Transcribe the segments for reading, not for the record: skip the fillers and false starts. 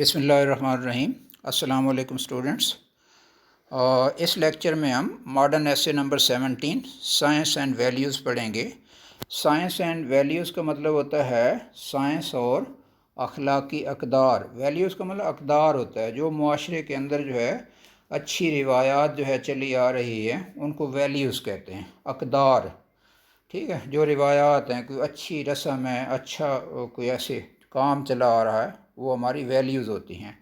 بسم اللہ الرحمن الرحیم۔ السلام علیکم اسٹوڈنٹس۔ اس لیکچر میں ہم ماڈرن ایسے نمبر 17 سائنس اینڈ ویلیوز پڑھیں گے۔ سائنس اینڈ ویلیوز کا مطلب ہوتا ہے سائنس اور اخلاقی اقدار۔ ویلیوز کا مطلب اقدار ہوتا ہے، جو معاشرے کے اندر جو ہے اچھی روایات جو ہے چلی آ رہی ہے ان کو ویلیوز کہتے ہیں، اقدار۔ ٹھیک ہے، جو روایات ہیں، کوئی اچھی رسم ہے، اچھا کوئی ایسے کام چلا آ رہا ہے، وہ ہماری ویلیوز ہوتی ہیں۔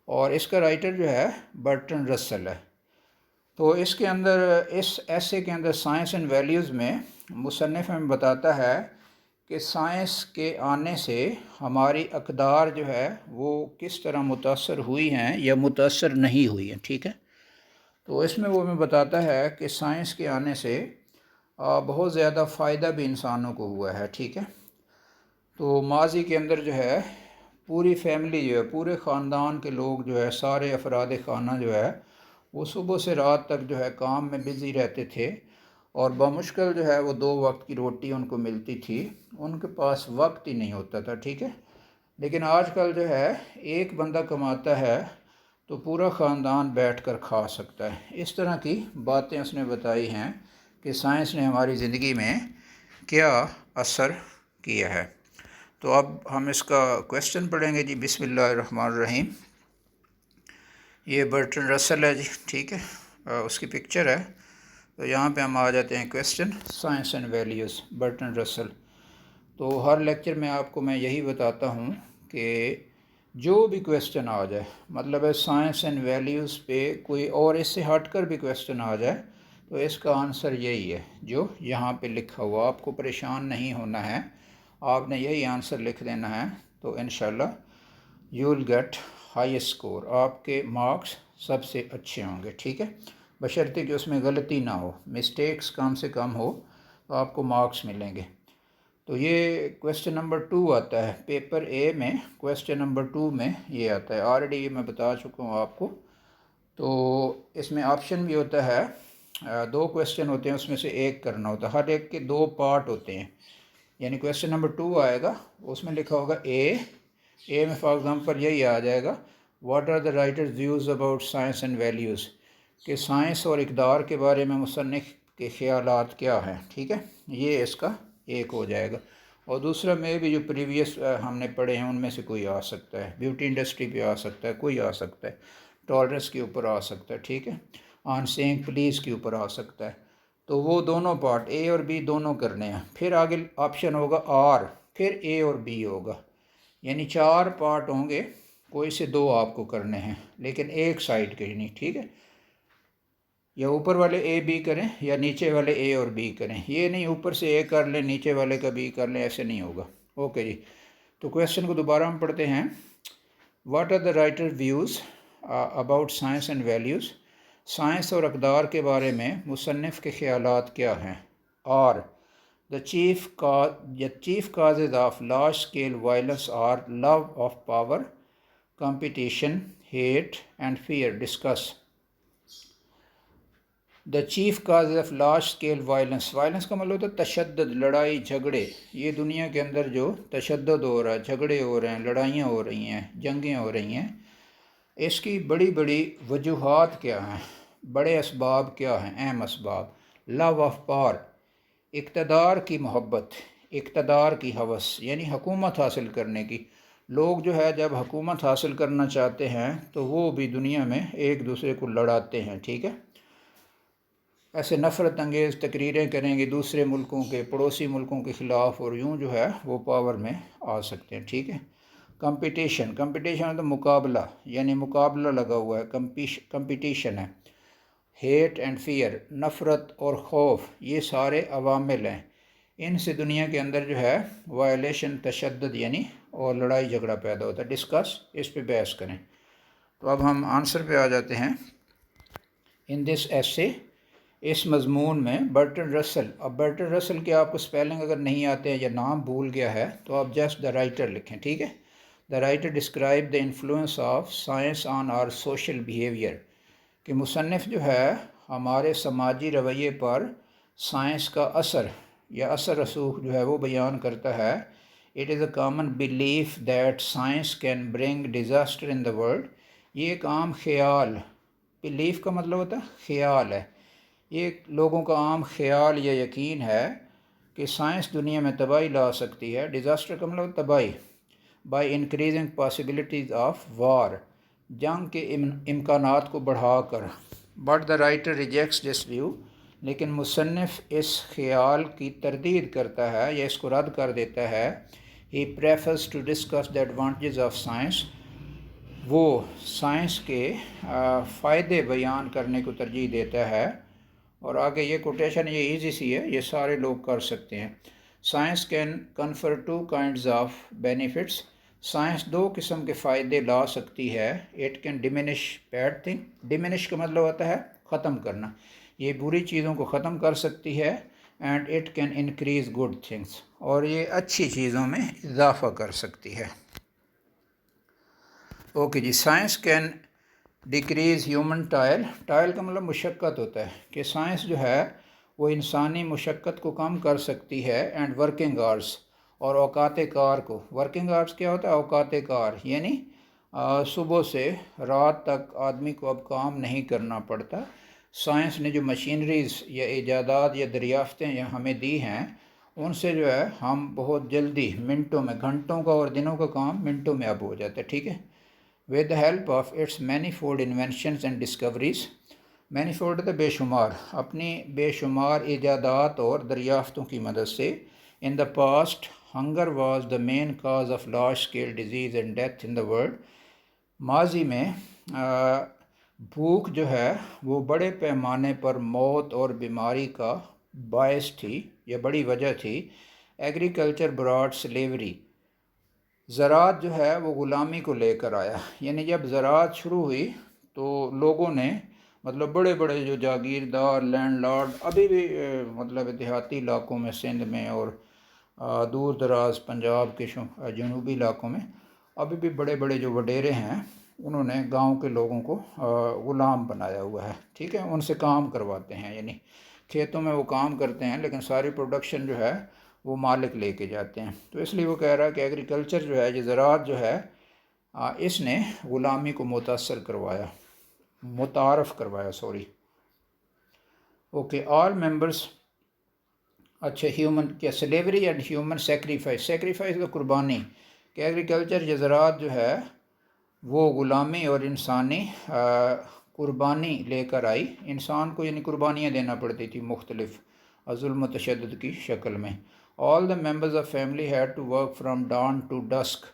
اور اس کا رائٹر جو ہے برٹن رسل ہے۔ تو اس کے اندر، اس ایسے کے اندر سائنس اینڈ ویلیوز میں مصنف ہمیں بتاتا ہے کہ سائنس کے آنے سے ہماری اقدار جو ہے وہ کس طرح متاثر ہوئی ہیں یا متاثر نہیں ہوئی ہیں۔ ٹھیک ہے، تو اس میں وہ ہمیں بتاتا ہے کہ سائنس کے آنے سے بہت زیادہ فائدہ بھی انسانوں کو ہوا ہے۔ ٹھیک ہے، تو ماضی کے اندر جو ہے پوری فیملی جو ہے، پورے خاندان کے لوگ جو ہے، سارے افراد خانہ جو ہے وہ صبح سے رات تک جو ہے کام میں بزی رہتے تھے، اور بمشکل جو ہے وہ 2 وقت کی روٹی ان کو ملتی تھی، ان کے پاس وقت ہی نہیں ہوتا تھا۔ ٹھیک ہے، لیکن آج کل جو ہے ایک بندہ کماتا ہے تو پورا خاندان بیٹھ کر کھا سکتا ہے۔ اس طرح کی باتیں اس نے بتائی ہیں کہ سائنس نے ہماری زندگی میں کیا اثر کیا ہے۔ تو اب ہم اس کا کویسچن پڑھیں گے جی۔ بسم اللہ الرحمن الرحیم۔ یہ برٹن رسل ہے جی، ٹھیک ہے، اس کی پکچر ہے۔ تو یہاں پہ ہم آ جاتے ہیں question science and values, Bertrand Russell. تو ہر لیکچر میں آپ کو میں یہی بتاتا ہوں کہ جو بھی کویسچن آ جائے، مطلب ہے سائنس اینڈ ویلیوز پہ کوئی اور اس سے ہٹ کر بھی کویسچن آ جائے تو اس کا آنسر یہی ہے جو یہاں پہ لکھا ہوا۔ آپ کو پریشان نہیں ہونا ہے، آپ نے یہی آنسر لکھ دینا ہے، تو انشاءاللہ you will get high score, آپ کے مارکس سب سے اچھے ہوں گے۔ ٹھیک ہے، بشرطے کہ اس میں غلطی نہ ہو، مسٹیکس کم سے کم ہو تو آپ کو مارکس ملیں گے۔ تو یہ کویسچن نمبر 2 آتا ہے پیپر اے میں، کویسچن نمبر 2 میں یہ آتا ہے، آلریڈی یہ میں بتا چکا ہوں آپ کو۔ تو اس میں آپشن بھی ہوتا ہے، 2 کویسچن ہوتے ہیں، اس میں سے ایک کرنا ہوتا ہے، ہر ایک کے 2 پارٹ ہوتے ہیں۔ یعنی کویسچن نمبر 2 آئے گا، اس میں لکھا ہوگا اے میں فار ایگزامپل یہی آ جائے گا، what are the writer's views about science and values, کہ سائنس اور اقدار کے بارے میں مصنف کے خیالات کیا ہیں۔ ٹھیک ہے، یہ اس کا ایک ہو جائے گا۔ اور دوسرا میں بھی جو پریویس ہم نے پڑھے ہیں ان میں سے کوئی آ سکتا ہے، بیوٹی انڈسٹری پہ آ سکتا ہے، کوئی آ سکتا ہے، ٹالرنس کے اوپر آ سکتا ہے، ٹھیک ہے، آن سینگ پلیز کے اوپر آ سکتا ہے۔ تو وہ دونوں پارٹ اے اور بی دونوں کرنے ہیں۔ پھر آگے آپشن ہوگا آر، پھر اے اور بی ہوگا، یعنی 4 پارٹ ہوں گے، کوئی سے 2 آپ کو کرنے ہیں، لیکن ایک سائڈ کے ہی نہیں۔ ٹھیک ہے، یا اوپر والے اے بی کریں یا نیچے والے اے اور بی کریں، یہ نہیں اوپر سے اے کر لیں نیچے والے کا بی کر لیں، ایسے نہیں ہوگا۔ اوکے جی، تو کویسچن کو دوبارہ ہم پڑھتے ہیں۔ What are the writer views about science and values, science اور اقدار کے بارے میں مصنف کے خیالات کیا ہیں۔ اور the chief causes of large scale violence are love of power, competition, hate and fear. Discuss. The chief causes of large scale violence. Violence کا مطلب ہوتا ہے تشدد، لڑائی جھگڑے۔ یہ دنیا کے اندر جو تشدد ہو رہا ہے، جھگڑے ہو رہے ہیں، لڑائیاں ہو رہی ہیں، جنگیں ہو رہی ہیں، اس کی بڑی بڑی وجوہات کیا ہیں، بڑے اسباب کیا ہیں، اہم اسباب۔ لو آف پاور، اقتدار کی محبت، اقتدار کی ہوس، یعنی حکومت حاصل کرنے کی۔ لوگ جو ہے جب حکومت حاصل کرنا چاہتے ہیں تو وہ بھی دنیا میں ایک دوسرے کو لڑاتے ہیں۔ ٹھیک ہے، ایسے نفرت انگیز تقریریں کریں گے دوسرے ملکوں کے، پڑوسی ملکوں کے خلاف، اور یوں جو ہے وہ پاور میں آ سکتے ہیں۔ ٹھیک ہے، کمپٹیشن تو مقابلہ، یعنی مقابلہ لگا ہوا ہے، کمپٹیشن ہے۔ ہیٹ اینڈ فیئر، نفرت اور خوف، یہ سارے عوامل ہیں، ان سے دنیا کے اندر جو ہے وائلیشن، تشدد یعنی اور لڑائی جھگڑا پیدا ہوتا ہے۔ ڈسکس، اس پہ بحث کریں۔ تو اب ہم آنسر پہ آ جاتے ہیں۔ ان دس ایسے، اس مضمون میں برٹن رسل، اب برٹن رسل کے آپ کو سپیلنگ اگر نہیں آتے ہیں یا نام بھول گیا ہے تو آپ جسٹ دا رائٹر لکھیں۔ ٹھیک ہے، the writer describe the influence of science on are social behaviour, کہ مصنف جو ہے ہمارے سماجی رویے پر سائنس کا اثر یا اثر رسوخ جو ہے وہ بیان کرتا ہے۔ It is a common belief that science can bring disaster in the world. یہ ایک عام خیال، بلیف کا مطلب ہوتا ہے خیال ہے، یہ لوگوں کا عام خیال یا یقین ہے کہ سائنس دنیا میں تباہی لا سکتی ہے. ڈیزاسٹر کا مطلب تباہی، by increasing possibilities of war, جنگ کے امکانات کو بڑھا کر. But the writer rejects this view, لیکن مصنف اس خیال کی تردید کرتا ہے یا اس کو رد کر دیتا ہے. He prefers to discuss the advantages of science, وہ سائنس کے فائدے بیان کرنے کو ترجیح دیتا ہے. اور آگے یہ کوٹیشن یہ ایزی سی ہے، یہ سارے لوگ کر سکتے ہیں. Science can confer two kinds of benefits, science دو قسم کے فائدے لا سکتی ہے. It can diminish bad thing, diminish کا مطلب ہوتا ہے ختم کرنا، یہ بری چیزوں کو ختم کر سکتی ہے. And it can increase good things, اور یہ اچھی چیزوں میں اضافہ کر سکتی ہے. اوکے جی. Science can decrease human toil, toil کا مطلب مشقت ہوتا ہے، کہ سائنس جو ہے وہ انسانی مشقت کو کم کر سکتی ہے. اینڈ ورکنگ آورس، اور اوقات کار کو. ورکنگ آورس کیا ہوتا ہے؟ اوقات کار، یعنی صبح سے رات تک آدمی کو اب کام نہیں کرنا پڑتا. سائنس نے جو مشینریز یا ایجادات یا دریافتیں ہمیں دی ہیں، ان سے جو ہے ہم بہت جلدی منٹوں میں، گھنٹوں کا اور دنوں کا کام منٹوں میں اب ہو جاتا ہے. ٹھیک ہے. with the help of its manifold inventions and discoveries، manifold تو بے شمار، اپنی بے شمار ایجادات اور دریافتوں کی مدد سے. in the past hunger was the main cause of large scale disease and death in the world، ماضی میں بھوک جو ہے وہ بڑے پیمانے پر موت اور بیماری کا باعث تھی یا بڑی وجہ تھی. ایگریکلچر براڈ سلیوری، زراعت جو ہے وہ غلامی کو لے کر آیا. یعنی جب زراعت شروع ہوئی تو لوگوں نے، مطلب بڑے بڑے جو جاگیردار لینڈ لارڈ، ابھی بھی مطلب دیہاتی علاقوں میں، سندھ میں اور دور دراز پنجاب کے جنوبی علاقوں میں ابھی بھی بڑے بڑے جو وڈیرے ہیں، انہوں نے گاؤں کے لوگوں کو غلام بنایا ہوا ہے. ٹھیک ہے. ان سے کام کرواتے ہیں، یعنی کھیتوں میں وہ کام کرتے ہیں لیکن ساری پروڈکشن جو ہے وہ مالک لے کے جاتے ہیں. تو اس لیے وہ کہہ رہا ہے کہ ایگریکلچر جو ہے، یہ زراعت جو ہے، اس نے غلامی کو متاثر کروایا، متعارف کروایا. اوکے. آل ممبرس، اچھا ہیومن کیا، slavery and human sacrifice, sacrifice کا قربانی، کہ ایگریکلچر یا زراعت جو ہے وہ غلامی اور انسانی قربانی لے کر آئی. انسان کو یعنی قربانیاں دینا پڑتی تھی مختلف ظلم و تشدد کی شکل میں. All the members of family had to work from dawn to dusk,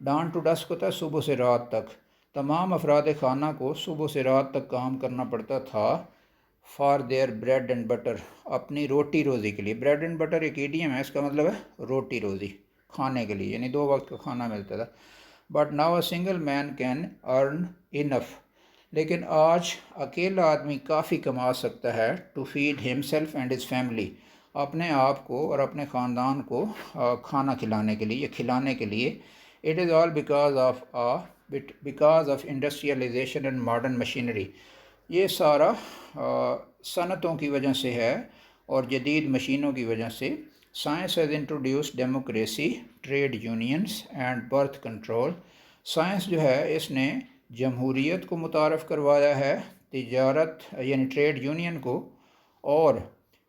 dawn to dusk ہوتا ہے صبح سے رات تک. تمام افراد خانہ کو صبح سے رات تک کام کرنا پڑتا تھا. For their bread and butter, اپنی روٹی روزی کے لیے. بریڈ اینڈ بٹر ایک ایڈیم ہے، اس کا مطلب ہے روٹی روزی، کھانے کے لیے، یعنی 2 وقت کا کھانا ملتا تھا. But now a single man can earn enough, لیکن آج اکیلا آدمی کافی کما سکتا ہے. To feed himself and his family, اپنے آپ کو اور اپنے خاندان کو کھانا کھلانے کے لیے یا کھلانے کے لیے. It is all because of industrialisation and modern machinery, یہ سارا صنعتوں کی وجہ سے ہے اور جدید مشینوں کی وجہ سے. Science has introduced democracy, trade unions and birth control, science جو ہے اس نے جمہوریت کو متعارف کروایا ہے، تجارت یعنی ٹریڈ یونین کو، اور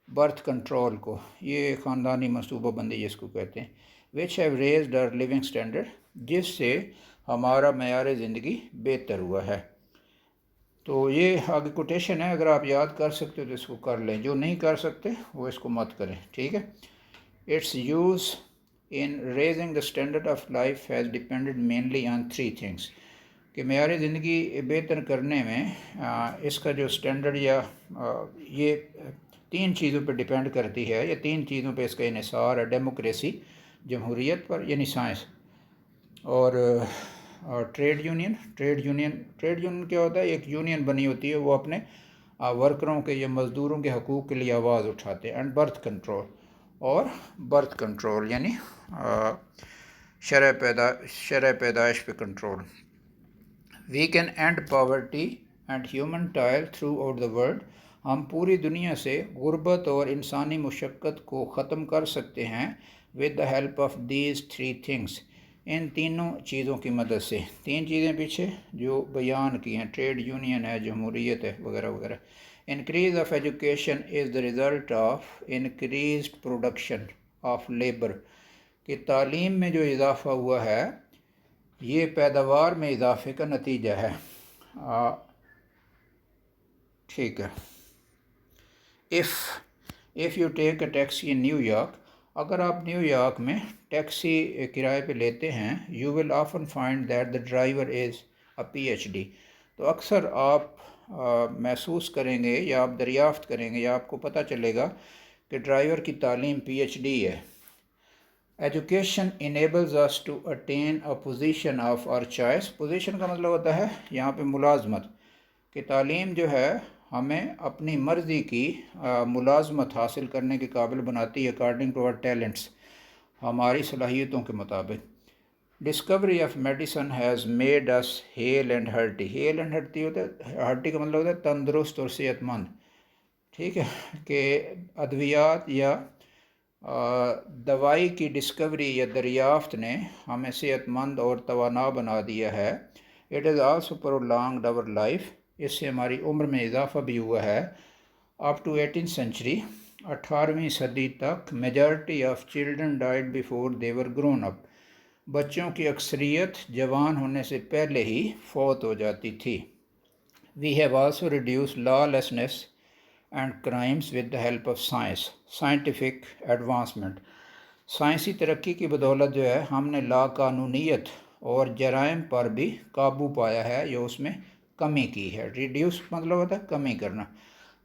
برتھ کنٹرول کو، یہ خاندانی منصوبہ بندی جس کو کہتے ہیں. Which have raised our living standard, جس سے ہمارا معیار زندگی بہتر ہوا ہے. تو یہ آگے کوٹیشن ہے، اگر آپ یاد کر سکتے ہو تو اس کو کر لیں، جو نہیں کر سکتے وہ اس کو مت کریں. ٹھیک ہے. It's use in raising the standard of life has depended mainly on 3 things, کہ معیار زندگی بہتر کرنے میں اس کا جو اسٹینڈرڈ یا یہ 3 چیزوں پہ ڈپینڈ کرتی ہے، یا 3 چیزوں پہ اس کا انحصار ہے. ڈیموکریسی، جمہوریت پر یعنی سائنس، اور ٹریڈ یونین کیا ہوتا ہے؟ ایک یونین بنی ہوتی ہے، وہ اپنے ورکروں کے یا مزدوروں کے حقوق کے لیے آواز اٹھاتے ہیں. اینڈ برتھ کنٹرول یعنی شرح پیدائش پہ control. We can end poverty and human toil throughout the world, ہم پوری دنیا سے غربت اور انسانی مشقت کو ختم کر سکتے ہیں. With the help of these 3 things, ان تینوں چیزوں کی مدد سے. 3 چیزیں پیچھے جو بیان کی ہیں، ٹریڈ یونین ہے، جمہوریت ہے، وغیرہ وغیرہ. Increase of education is the result of increased production of labour, کہ تعلیم میں جو اضافہ ہوا ہے یہ پیداوار میں اضافے کا نتیجہ ہے. ٹھیک ہے. if you take a taxi in New York، اگر آپ نیو یارک میں ٹیکسی کرائے پہ لیتے ہیں، you will often find that the driver is a PhD، تو اکثر آپ محسوس کریں گے یا آپ دریافت کریں گے یا آپ کو پتہ چلے گا کہ ڈرائیور کی تعلیم PhD ہے. Education enables us to attain a position of our choice، position کا مطلب ہوتا ہے یہاں پہ ملازمت، کہ تعلیم جو ہے ہمیں اپنی مرضی کی ملازمت حاصل کرنے کے قابل بناتی ہے، اکارڈنگ ٹو آور ٹیلنٹس، ہماری صلاحیتوں کے مطابق. Discovery of medicine has made us hale and hearty, hale and hearty ہوتا ہے، ہرٹی کا مطلب ہوتا ہے تندرست اور صحت مند. ٹھیک ہے، کہ ادویات یا دوائی کی ڈسکوری یا دریافت نے ہمیں صحت مند اور توانا بنا دیا ہے. It is also prolonged our life، اس سے ہماری عمر میں اضافہ بھی ہوا ہے. اپ ٹو 18th century، 18ویں صدی تک majority of children died before they were grown up, بچوں کی اکثریت جوان ہونے سے پہلے ہی فوت ہو جاتی تھی. We have also reduced lawlessness and crimes with the help of science, scientific advancement, سائنسی ترقی کی بدولت جو ہے ہم نے لا قانونیت اور جرائم پر بھی قابو پایا ہے یا اس میں کمی کی ہے. ریڈیوس مطلب ہوتا ہے کمی کرنا.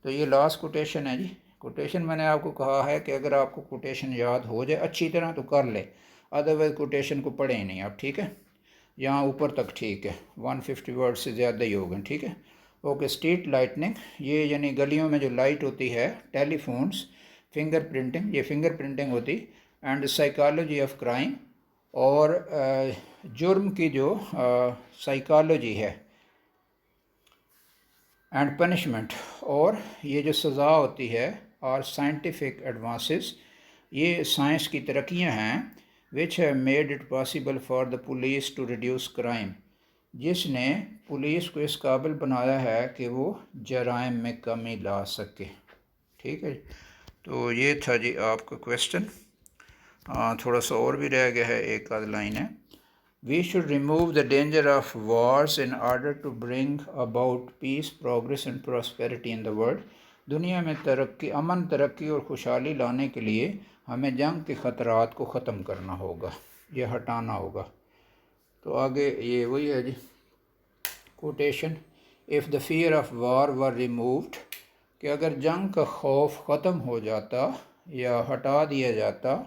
تو یہ لاسٹ کوٹیشن ہے جی. کوٹیشن میں نے آپ کو کہا ہے کہ اگر آپ کو کوٹیشن یاد ہو جائے اچھی طرح تو کر لے، ادروائز کوٹیشن کو پڑھیں ہی نہیں آپ. ٹھیک ہے، یہاں اوپر تک ٹھیک ہے، 150 ورڈ سے زیادہ ہی ہوگا. ٹھیک ہے، اوکے. اسٹریٹ لائٹنگ، یہ یعنی گلیوں میں جو لائٹ ہوتی ہے. ٹیلی فونس، فنگر پرنٹنگ، یہ فنگر پرنٹنگ ہوتی. اینڈ سائیکالوجی آف کرائم، اور جرم کی جو سائیکالوجی ہے. اینڈ پنشمنٹ، اور یہ جو سزا ہوتی ہے. اور سائنٹیفک ایڈوانسز، یہ سائنس کی ترقیاں ہیں. Which have made it possible for the police to reduce crime, جس نے پولیس کو اس قابل بنایا ہے کہ وہ جرائم میں کمی لا سکے. ٹھیک ہے، تو یہ تھا جی آپ کا کویسچن. تھوڑا سا اور بھی رہ گیا ہے، ایک آدھ لائن ہے. We should remove the danger of wars in order to bring about peace, progress and prosperity in the world. دنیا میں ترقی، امن، ترقی اور خوشحالی لانے کے لیے ہمیں جنگ کے خطرات کو ختم کرنا ہوگا، یہ ہٹانا ہوگا. تو آگے یہ وہی ہے جی quotation. If the fear of war were removed, کہ اگر جنگ کا خوف ختم ہو جاتا یا ہٹا دیا جاتا.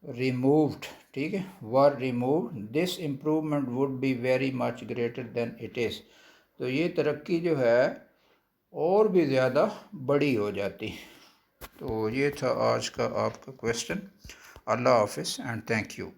ریمووڈ، ٹھیک ہے، were removed, this improvement would be very much greater than it is, تو یہ ترقی جو ہے اور بھی زیادہ بڑی ہو جاتی. تو یہ تھا آج کا آپ کا کویسچن. اللہ حافظ اینڈ تھینک یو.